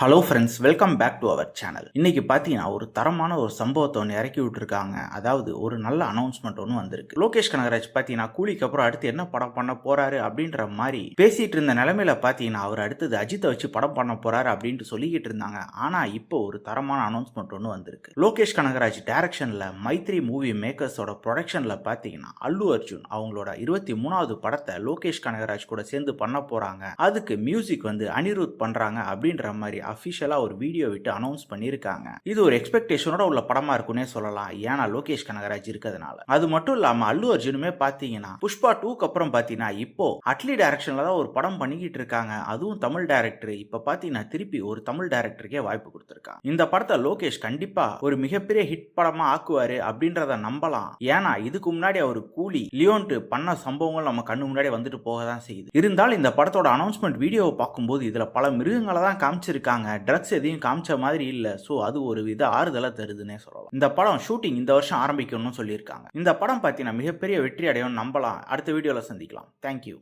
Hello friends, welcome back to our channel. இன்னைக்கு பார்த்தீங்கன்னா ஒரு தரமான ஒரு சம்பவத்தை ஒன்று இறக்கி விட்டுருக்காங்க. அதாவது ஒரு நல்ல அனௌன்ஸ்மெண்ட் ஒன்று வந்திருக்கு. லோகேஷ் கனகராஜ் பார்த்தீங்கன்னா கூலிக்கு அப்புறம் அடுத்து என்ன படம் பண்ண போறாரு அப்படின்ற மாதிரி பேசிட்டு இருந்த நிலைமையில பார்த்தீங்கன்னா அவர் அடுத்தது அஜித்தை வச்சு படம் பண்ண போறாரு அப்படின்ட்டு சொல்லிக்கிட்டு இருந்தாங்க. ஆனா இப்போ ஒரு தரமான அனௌன்ஸ்மெண்ட் ஒன்று வந்திருக்கு. லோகேஷ் கனகராஜ் டைரக்ஷன்ல மைத்ரி மூவி மேக்கர்ஸோட ப்ரொடக்ஷன்ல பார்த்தீங்கன்னா அல்லு அர்ஜுன் அவங்களோட 23வது படத்தை லோகேஷ் கனகராஜ் கூட சேர்ந்து பண்ண போறாங்க. அதுக்கு மியூசிக் வந்து அனிருத் பண்றாங்க அப்படின்ற மாதிரி அபிஷியலா ஒரு வீடியோ விட்டு அனௌன்ஸ் பண்ணிருக்காங்க. இது ஒரு எக்ஸ்பெக்டேஷனோட உள்ள படமா இருக்குன்னே சொல்லலாம். ஏன்னா லோகேஷ் கனகராஜ் இருக்கிறதுனால. அது மட்டும் இல்லாம அல்லு அர்ஜுனுமே பாத்தீங்கன்னா புஷ்பா 2க்கு அப்புறம் பாத்தீங்கன்னா இப்போ அட்லி டைரக்ஷன்ல தான் ஒரு படம் பண்ணிக்கிட்டு இருக்காங்க. அதுவும் தமிழ் டைரக்டர். இப்ப பாத்தீங்கன்னா திருப்பி ஒரு தமிழ் டைரக்டருக்கே வாய்ப்பு கொடுத்திருக்காங்க. இந்த படத்தை லோகேஷ் கண்டிப்பா ஒரு மிகப்பெரிய ஹிட் படமா ஆக்குவாரு அப்படின்றத நம்பலாம். ஏன்னா இதுக்கு முன்னாடி அவர் கூலி லியோன்ட்டு பண்ண சம்பவங்கள் நம்ம கண்ணு முன்னாடி வந்துட்டு போக தான் செய்யுது. இருந்தாலும் இந்த படத்தோட அனௌன்ஸ்மெண்ட் வீடியோவை பார்க்கும்போது இதுல பல மிருகங்களை தான் காமிச்சிருக்காங்க. ட்ரக்ஸ் எதையும் காமிச்ச மாதிரி இல்ல. சோ அது ஒரு வித ஆறுதலை தருதுன்னே சொல்லலாம். இந்த படம் ஷூட்டிங் இந்த வருஷம் ஆரம்பிக்கணும்னு சொல்லியிருக்காங்க. இந்த படம் பார்த்தீங்கன்னா மிகப்பெரிய வெற்றி அடையும் நம்பலாம். அடுத்த வீடியோல சந்திக்கலாம். தேங்க்யூ.